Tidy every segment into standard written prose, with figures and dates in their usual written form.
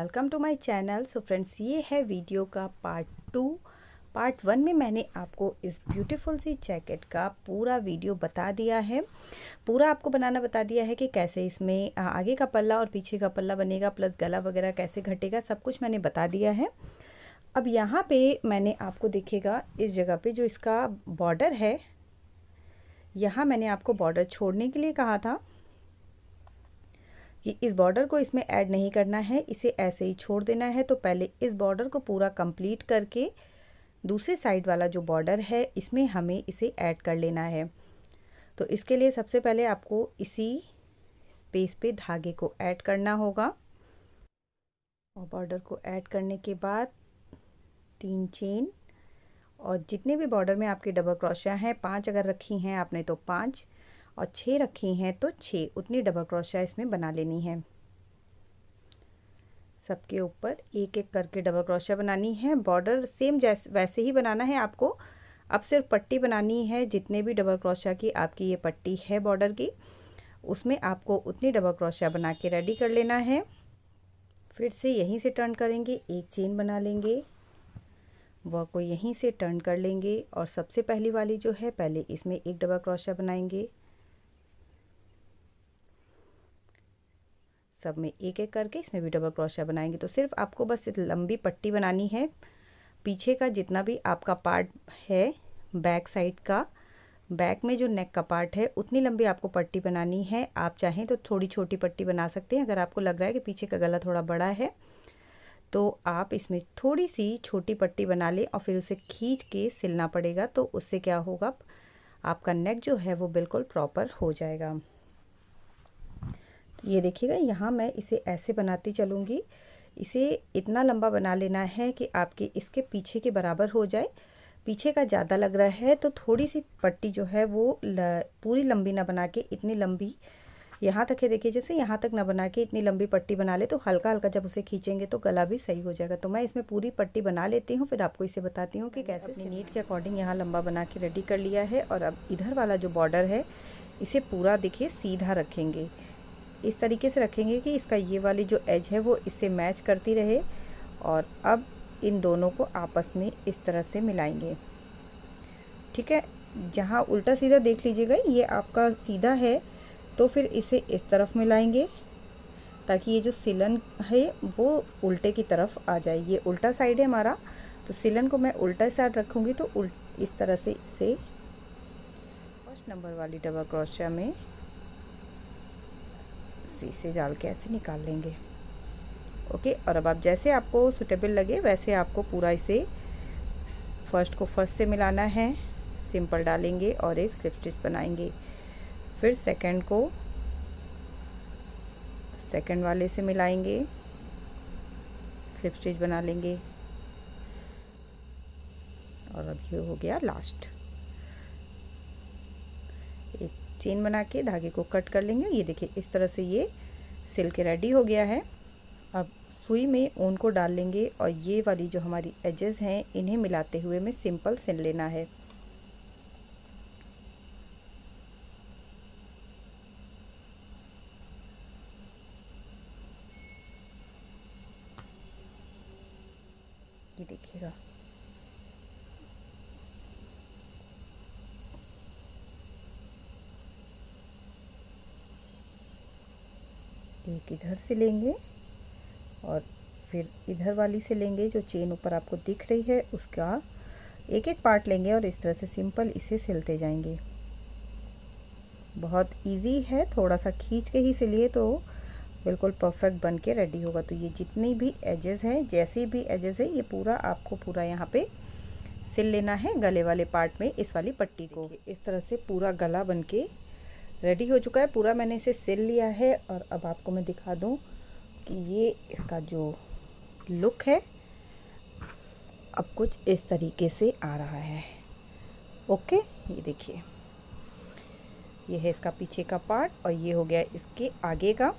Welcome to my channel. So friends, ये है video का पार्ट 2। पार्ट 1 में मैंने आपको इस ब्यूटीफुल सी जैकेट का पूरा वीडियो बता दिया है, पूरा आपको बनाना बता दिया है कि कैसे इसमें आगे का पल्ला और पीछे का पल्ला बनेगा, प्लस गला वगैरह कैसे घटेगा, सब कुछ मैंने बता दिया है। अब यहाँ पे मैंने आपको देखिएगा इस जगह पे जो इसका बॉर्डर है, यहाँ मैंने आपको बॉर्डर छोड़ने के लिए कहा था कि इस बॉर्डर को इसमें ऐड नहीं करना है, इसे ऐसे ही छोड़ देना है। तो पहले इस बॉर्डर को पूरा कंप्लीट करके दूसरे साइड वाला जो बॉर्डर है इसमें हमें इसे ऐड कर लेना है। तो इसके लिए सबसे पहले आपको इसी स्पेस पे धागे को ऐड करना होगा और बॉर्डर को ऐड करने के बाद 3 चेन, और जितने भी बॉर्डर में आपके डबल क्रोशिया हैं, 5 अगर रखी हैं आपने तो 5, और 6 रखी हैं तो 6, उतनी डबल क्रोशिया इसमें बना लेनी है। सबके ऊपर एक एक करके डबल क्रोशिया बनानी है। बॉर्डर सेम जैसे वैसे ही बनाना है आपको। अब सिर्फ पट्टी बनानी है, जितने भी डबल क्रोशिया की आपकी ये पट्टी है बॉर्डर की, उसमें आपको उतनी डबल क्रोशिया बना के रेडी कर लेना है। फिर से यहीं से टर्न करेंगे, एक चेन बना लेंगे, वह को यहीं से टर्न कर लेंगे और सबसे पहली वाली जो है पहले इसमें एक डबल क्रोशिया बनाएंगे। सब में एक एक करके इसमें भी डबल क्रोशिया बनाएंगे। तो सिर्फ आपको बस लंबी पट्टी बनानी है। पीछे का जितना भी आपका पार्ट है, बैक साइड का, बैक में जो नेक का पार्ट है, उतनी लंबी आपको पट्टी बनानी है। आप चाहें तो थोड़ी छोटी पट्टी बना सकते हैं। अगर आपको लग रहा है कि पीछे का गला थोड़ा बड़ा है तो आप इसमें थोड़ी सी छोटी पट्टी बना लें और फिर उसे खींच के सिलना पड़ेगा। तो उससे क्या होगा, आपका नेक जो है वो बिल्कुल प्रॉपर हो जाएगा। तो ये देखिएगा, यहाँ मैं इसे ऐसे बनाती चलूँगी। इसे इतना लंबा बना लेना है कि आपके इसके पीछे के बराबर हो जाए। पीछे का ज़्यादा लग रहा है तो थोड़ी सी पट्टी जो है वो पूरी लंबी ना बना के, इतनी लंबी यहाँ तक है, देखिए जैसे यहाँ तक ना बना के इतनी लंबी पट्टी बना ले तो हल्का हल्का जब उसे खींचेंगे तो गला भी सही हो जाएगा। तो मैं इसमें पूरी पट्टी बना लेती हूँ, फिर आपको इसे बताती हूँ कि कैसे। अपनी नीड के अकॉर्डिंग यहाँ लंबा बना के रेडी कर लिया है। और अब इधर वाला जो बॉर्डर है इसे पूरा देखिए सीधा रखेंगे, इस तरीके से रखेंगे कि इसका ये वाली जो एज है वो इससे मैच करती रहे। और अब इन दोनों को आपस में इस तरह से मिलाएंगे, ठीक है। जहाँ उल्टा सीधा देख लीजिएगा, ये आपका सीधा है तो फिर इसे इस तरफ मिलाएंगे ताकि ये जो सिलन है वो उल्टे की तरफ आ जाए। ये उल्टा साइड है हमारा, तो सिलन को मैं उल्टा साइड रखूँगी तो इस तरह से इसे फर्स्ट नंबर वाली डबल क्रोशिया में से डाल के ऐसे निकाल लेंगे। ओके, और अब आप जैसे आपको सूटेबल लगे वैसे आपको पूरा इसे फर्स्ट को फर्स्ट से मिलाना है, सिंपल डालेंगे और एक स्लिप स्टिच बनाएंगे। फिर सेकंड को सेकंड वाले से मिलाएंगे, स्लिप स्टिच बना लेंगे, और अब ये हो गया लास्ट। एक चेन बना के धागे को कट कर लेंगे। ये देखिए इस तरह से ये सिल के रेडी हो गया है। अब सुई में ऊन को डाल लेंगे और ये वाली जो हमारी एजेस हैं इन्हें मिलाते हुए में सिंपल सिल लेना है। ये देखिएगा, एक इधर से लेंगे और फिर इधर वाली से लेंगे, जो चेन ऊपर आपको दिख रही है उसका एक एक पार्ट लेंगे और इस तरह से सिंपल इसे सिलते जाएंगे। बहुत इजी है, थोड़ा सा खींच के ही सिलिए तो बिल्कुल परफेक्ट बन के रेडी होगा। तो ये जितनी भी एजेस हैं, जैसी भी एजेस है, ये पूरा आपको पूरा यहाँ पे सिल लेना है गले वाले पार्ट में इस वाली पट्टी को। इस तरह से पूरा गला बन के रेडी हो चुका है, पूरा मैंने इसे सिल लिया है। और अब आपको मैं दिखा दूँ कि ये इसका जो लुक है अब कुछ इस तरीके से आ रहा है। ओके, ये देखिए, ये है इसका पीछे का पार्ट और ये हो गया इसके आगे का।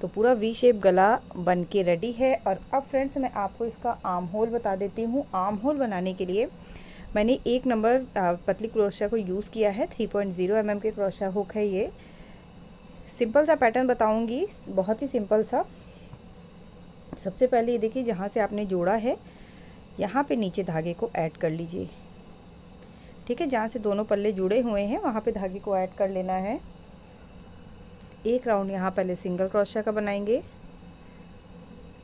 तो पूरा वी शेप गला बन के रेडी है। और अब फ्रेंड्स मैं आपको इसका आर्म होल बता देती हूँ। आर्म होल बनाने के लिए मैंने 1 नंबर पतली क्रोशिया को यूज़ किया है। 3.0 mm के क्रोशिया हुक है ये। सिंपल सा पैटर्न बताऊंगी, बहुत ही सिंपल सा। सबसे पहले ये देखिए जहाँ से आपने जोड़ा है यहाँ पे नीचे धागे को ऐड कर लीजिए। ठीक है, जहाँ से दोनों पल्ले जुड़े हुए हैं वहाँ पे धागे को ऐड कर लेना है। एक राउंड यहाँ पहले सिंगल क्रोशिया का बनाएंगे,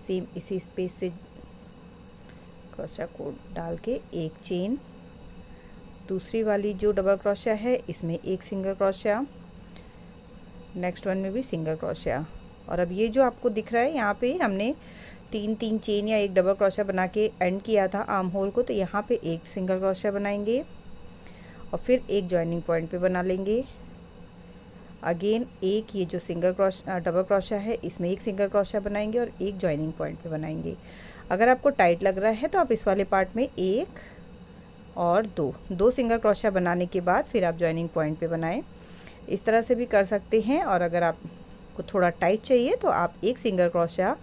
सेम इसी स्पेस से क्रोशिया को डाल के एक चेन, दूसरी वाली जो डबल क्रोशिया है इसमें एक सिंगल क्रोशिया, नेक्स्ट वन में भी सिंगल क्रोशिया। और अब ये जो आपको दिख रहा है यहाँ पे हमने तीन तीन चेन या एक डबल क्रोशिया बना के एंड किया था आर्म होल को, तो यहाँ पे एक सिंगल क्रोशिया बनाएंगे और फिर एक जॉइनिंग पॉइंट पे बना लेंगे। अगेन एक ये जो डबल क्रोशिया है इसमें एक सिंगल क्रोशिया बनाएंगे और एक जॉइनिंग पॉइंट पे बनाएंगे। अगर आपको टाइट लग रहा है तो आप इस वाले पार्ट में एक और दो सिंगल क्रोशिया बनाने के बाद फिर आप जॉइनिंग पॉइंट पे बनाएं। इस तरह से भी कर सकते हैं। और अगर आपको थोड़ा टाइट चाहिए तो आप एक सिंगल क्रोशिया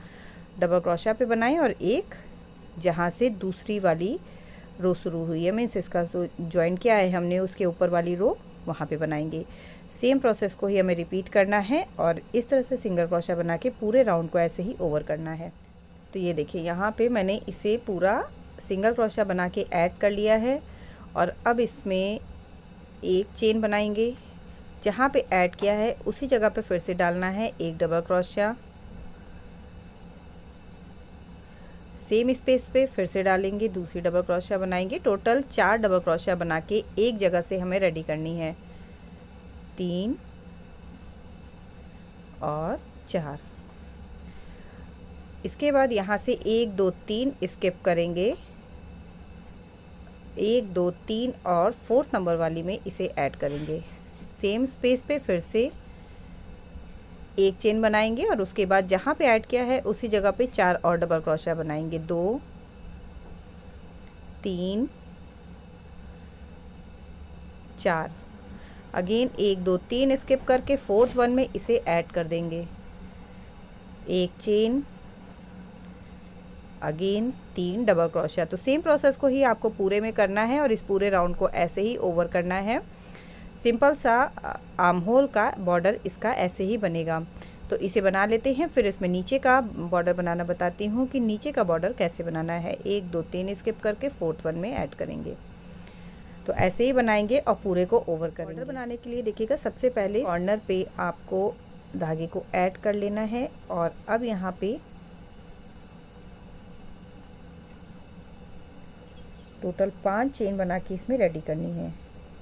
डबल क्रोशिया पे बनाएं और एक जहाँ से दूसरी वाली रो शुरू हुई है, मीन्स इसका जो ज्वाइन किया है हमने उसके ऊपर वाली रो वहाँ पे बनाएंगे। सेम प्रोसेस को ही हमें रिपीट करना है और इस तरह से सिंगल क्रोशिया बना के पूरे राउंड को ऐसे ही ओवर करना है। तो ये देखिए यहाँ पे मैंने इसे पूरा सिंगल क्रोशिया बना के ऐड कर लिया है और अब इसमें एक चेन बनाएंगे, जहाँ पे ऐड किया है उसी जगह पे फिर से डालना है एक डबल क्रोशिया, सेम स्पेस पे फिर से डालेंगे, दूसरी डबल क्रोशिया बनाएंगे। टोटल 4 डबल क्रोशिया बना के एक जगह से हमें रेडी करनी है, 3 और 4। इसके बाद यहाँ से 1 2 3 स्किप करेंगे, 1 2 3 और 4th नंबर वाली में इसे ऐड करेंगे। सेम स्पेस पे फिर से एक चेन बनाएंगे और उसके बाद जहाँ पे ऐड किया है उसी जगह पे 4 और डबल क्रोशिया बनाएंगे, 2 3 4। अगेन 1 2 3 स्किप करके 4th वन में इसे ऐड कर देंगे, एक चेन, अगेन 3 डबल क्रोशिया। तो सेम प्रोसेस को ही आपको पूरे में करना है और इस पूरे राउंड को ऐसे ही ओवर करना है। सिंपल सा आर्म होल का बॉर्डर इसका ऐसे ही बनेगा। तो इसे बना लेते हैं, फिर इसमें नीचे का बॉर्डर बनाना बताती हूँ कि नीचे का बॉर्डर कैसे बनाना है। 1 2 3 स्किप करके 4th वन में ऐड करेंगे। तो ऐसे ही बनाएंगे और पूरे को ओवर करेंगे। बॉर्डर बनाने के लिए देखिएगा सबसे पहले कॉर्नर पे आपको धागे को ऐड कर लेना है और अब यहाँ पे टोटल 5 चेन बना के इसमें रेडी करनी है,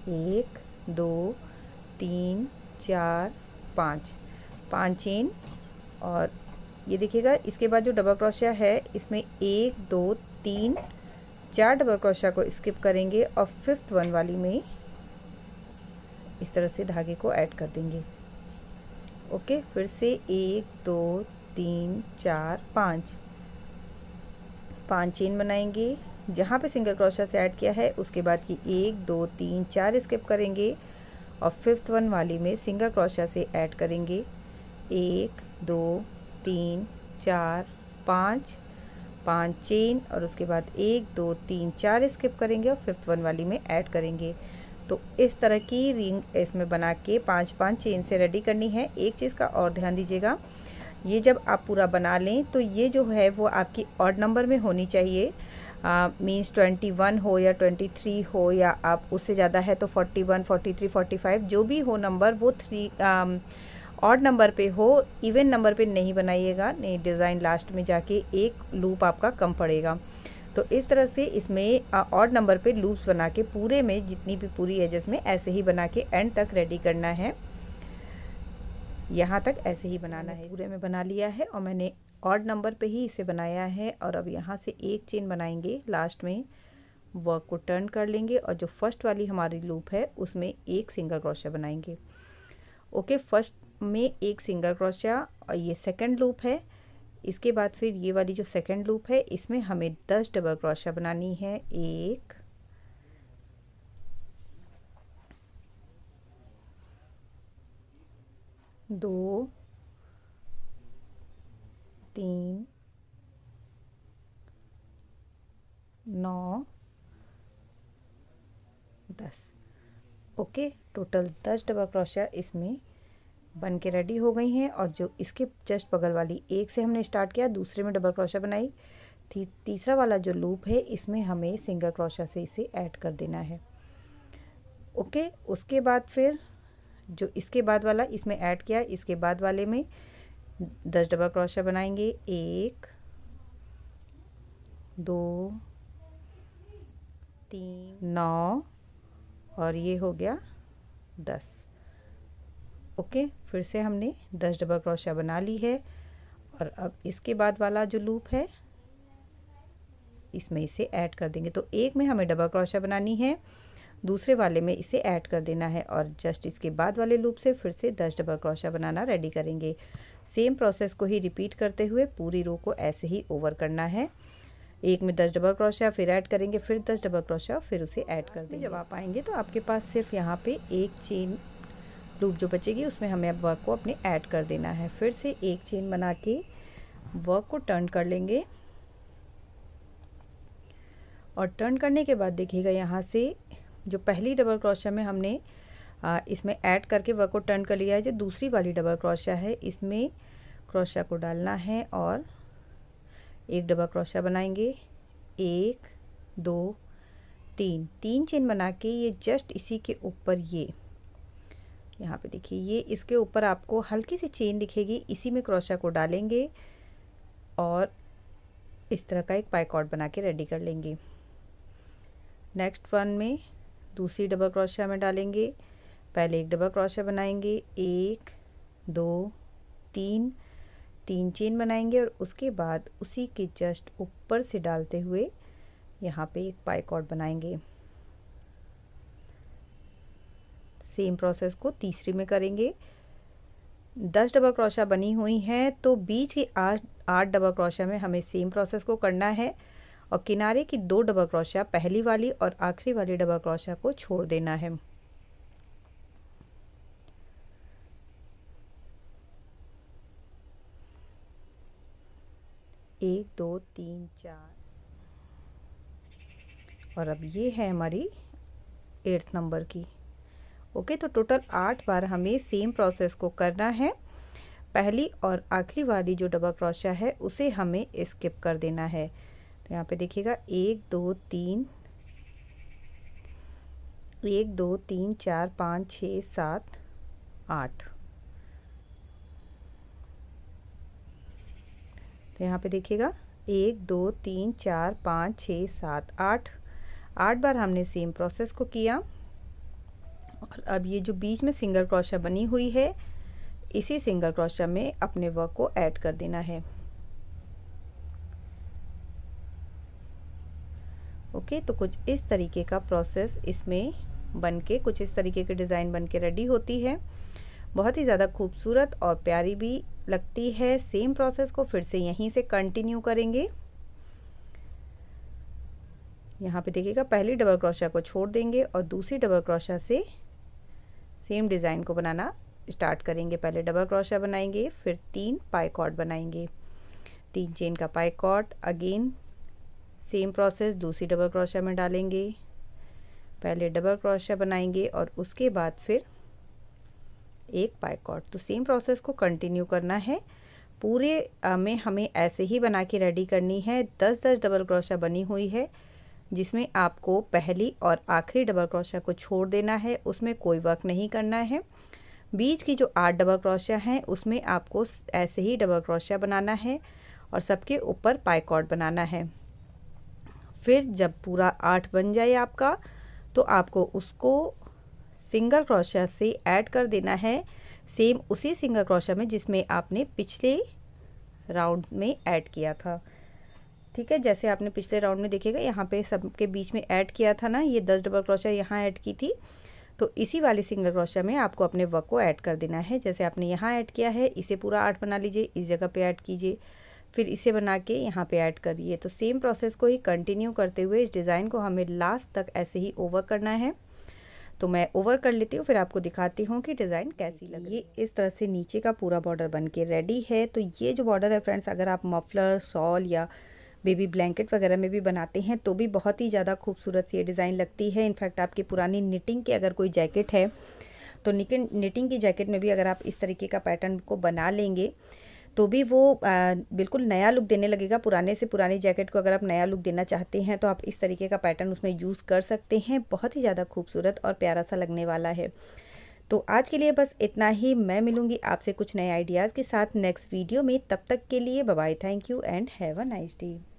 1 2 3 4 5 चेन। और ये देखिएगा इसके बाद जो डबल क्रोशिया है इसमें 1 2 3 4 डबल क्रोशिया को स्किप करेंगे और 5th वन वाली में इस तरह से धागे को ऐड कर देंगे। ओके, फिर से 1 2 3 4 5 चेन बनाएंगे, जहाँ पे सिंगल क्रोशिया से ऐड किया है उसके बाद की 1 2 3 4 स्किप करेंगे और 5th वन वाली में सिंगल क्रोशिया से ऐड करेंगे, 1 2 3 4 5 चेन और उसके बाद 1 2 3 4 स्किप करेंगे और 5th वन वाली में ऐड करेंगे। तो इस तरह की रिंग इसमें बना के 5 चेन से रेडी करनी है। एक चीज़ का और ध्यान दीजिएगा, ये जब आप पूरा बना लें तो ये जो है वो आपकी ऑड नंबर में होनी चाहिए, मीन्स 21 हो या 23 हो या आप उससे ज़्यादा है तो 41 43 45 जो भी हो नंबर वो 3 ऑड नंबर पे हो, इवन नंबर पे नहीं बनाइएगा, नहीं डिज़ाइन लास्ट में जाके एक लूप आपका कम पड़ेगा। तो इस तरह से इसमें ऑड नंबर पे लूप्स बना के पूरे में जितनी भी पूरी एजेस में ऐसे ही बना के एंड तक रेडी करना है। यहाँ तक ऐसे ही बनाना है। पूरे में बना लिया है और मैंने ऑड नंबर पे ही इसे बनाया है। और अब यहाँ से एक चेन बनाएंगे, लास्ट में वर्क को टर्न कर लेंगे और जो फर्स्ट वाली हमारी लूप है उसमें एक सिंगल क्रोशिया बनाएंगे। ओके, फर्स्ट में एक सिंगल क्रोशिया और ये सेकंड लूप है। इसके बाद फिर ये वाली जो सेकंड लूप है इसमें हमें 10 डबल क्रोशिया बनानी है, 1 2 3 9 10। ओके, टोटल 10 डबल क्रोशिया इसमें बन के रेडी हो गई हैं। और जो इसके जस्ट बगल वाली एक से हमने स्टार्ट किया, दूसरे में डबल क्रोशा बनाई, तीसरा वाला जो लूप है इसमें हमें सिंगल क्रोशा से इसे ऐड कर देना है। ओके, उसके बाद फिर जो इसके बाद वाला इसमें ऐड किया, इसके बाद वाले में 10 डबल क्रोशा बनाएंगे, 1 2 3 9 और ये हो गया 10। ओके, फिर से हमने 10 डबल क्रोशा बना ली है। और अब इसके बाद वाला जो लूप है इसमें इसे ऐड कर देंगे। तो एक में हमें डबल क्रोशा बनानी है, दूसरे वाले में इसे ऐड कर देना है और जस्ट इसके बाद वाले लूप से फिर से 10 डबल क्रोशा बनाना रेडी करेंगे। सेम प्रोसेस को ही रिपीट करते हुए पूरी रो को ऐसे ही ओवर करना है। एक में 10 डबल क्रोशा फिर ऐड करेंगे, फिर 10 डबल क्रोशा, फिर उसे ऐड कर देंगे। जब आप आएंगे तो आपके पास सिर्फ यहाँ पे एक चेन लूप जो बचेगी उसमें हमें अब वर्क को अपने ऐड कर देना है। फिर से एक चेन बना के वर्क को टर्न कर लेंगे और टर्न करने के बाद देखिएगा यहाँ से जो पहली डबल क्रोशा में हमने इसमें ऐड करके वर्क को टर्न कर लिया है, जो दूसरी वाली डबल क्रोशा है इसमें क्रोशा को डालना है और एक डबल क्रोशा बनाएंगे, 1 2 3 चेन बना के ये जस्ट इसी के ऊपर ये यहाँ पे देखिए ये इसके ऊपर आपको हल्की सी चेन दिखेगी, इसी में क्रोशा को डालेंगे और इस तरह का एक पाइकॉट बना के रेडी कर लेंगे। नेक्स्ट वन में दूसरी डबल क्रोशा में डालेंगे, पहले एक डबल क्रोशा बनाएंगे, 1 2 3 चेन बनाएंगे और उसके बाद उसी के जस्ट ऊपर से डालते हुए यहाँ पे एक पाइकॉट बनाएंगे। सेम प्रोसेस को तीसरी में करेंगे। 10 डबल क्रोशा बनी हुई हैं तो बीच की 8 डबल क्रोशा में हमें सेम प्रोसेस को करना है और किनारे की 2 डबल क्रोशा पहली वाली और आखिरी वाली डबल क्रोशा को छोड़ देना है। एक 2 3 4 और अब ये है हमारी 8th नंबर की। ओके, तो टोटल 8 बार हमें सेम प्रोसेस को करना है। पहली और आखिरी वाली जो डबल क्रोशा है उसे हमें स्किप कर देना है। तो यहाँ पे देखिएगा 1 2 3 4 5 6 7 8। तो यहाँ पे देखिएगा 1 2 3 4 5 6 7 8 बार हमने सेम प्रोसेस को किया। और अब ये जो बीच में सिंगल क्रोशा बनी हुई है इसी सिंगल क्रोशा में अपने वर्क को ऐड कर देना है। ओके, तो कुछ इस तरीके का प्रोसेस इसमें बनके कुछ इस तरीके की डिज़ाइन बनके रेडी होती है। बहुत ही ज़्यादा खूबसूरत और प्यारी भी लगती है। सेम प्रोसेस को फिर से यहीं से कंटिन्यू करेंगे। यहाँ पे देखिएगा पहली डबल क्रोशा को छोड़ देंगे और दूसरी डबल क्रोशा से सेम डिज़ाइन को बनाना स्टार्ट करेंगे। पहले डबल क्रोशा बनाएंगे, फिर 3 पाइकॉट बनाएंगे, 3 चेन का पाइकॉट, अगेन सेम प्रोसेस दूसरी डबल क्रोशा में डालेंगे, पहले डबल क्रोशा बनाएंगे और उसके बाद फिर एक पाइकॉट। तो सेम प्रोसेस को कंटिन्यू करना है। पूरे में हमें ऐसे ही बना के रेडी करनी है। 10-10 डबल क्रोशा बनी हुई है जिसमें आपको पहली और आखिरी डबल क्रोशा को छोड़ देना है, उसमें कोई वर्क नहीं करना है। बीच की जो 8 डबल क्रोशा हैं उसमें आपको ऐसे ही डबल क्रोशा बनाना है और सबके ऊपर पाइकॉट बनाना है। फिर जब पूरा 8 बन जाए आपका तो आपको उसको सिंगल क्रोशा से ऐड कर देना है, सेम उसी सिंगल क्रोशा में जिसमें आपने पिछले राउंड में ऐड किया था। ठीक है, जैसे आपने पिछले राउंड में देखिएगा यहाँ पे सबके बीच में ऐड किया था ना, ये 10 डबल क्रोशा यहाँ ऐड की थी, तो इसी वाली सिंगल क्रोशा में आपको अपने वर्क को ऐड कर देना है। जैसे आपने यहाँ ऐड किया है इसे पूरा 8 बना लीजिए, इस जगह पे ऐड कीजिए, फिर इसे बना के यहाँ पे ऐड करिए। तो सेम प्रोसेस को ही कंटिन्यू करते हुए इस डिज़ाइन को हमें लास्ट तक ऐसे ही ओवर करना है। तो मैं ओवर कर लेती हूँ, फिर आपको दिखाती हूँ कि डिज़ाइन कैसी लगी। ये इस तरह से नीचे का पूरा बॉर्डर बन के रेडी है। तो ये जो बॉर्डर है फ्रेंड्स, अगर आप मफलर, शॉल या बेबी ब्लैंकेट वगैरह में भी बनाते हैं तो भी बहुत ही ज़्यादा खूबसूरत सी ये डिज़ाइन लगती है। इनफैक्ट आपकी पुरानी निटिंग की अगर कोई जैकेट है तो निटिंग की जैकेट में भी अगर आप इस तरीके का पैटर्न को बना लेंगे तो भी वो बिल्कुल नया लुक देने लगेगा। पुराने से पुरानी जैकेट को अगर आप नया लुक देना चाहते हैं तो आप इस तरीके का पैटर्न उसमें यूज़ कर सकते हैं। बहुत ही ज़्यादा खूबसूरत और प्यारा सा लगने वाला है। तो आज के लिए बस इतना ही। मैं मिलूँगी आपसे कुछ नए आइडियाज़ के साथ नेक्स्ट वीडियो में। तब तक के लिए bye bye, thank you and have a nice day.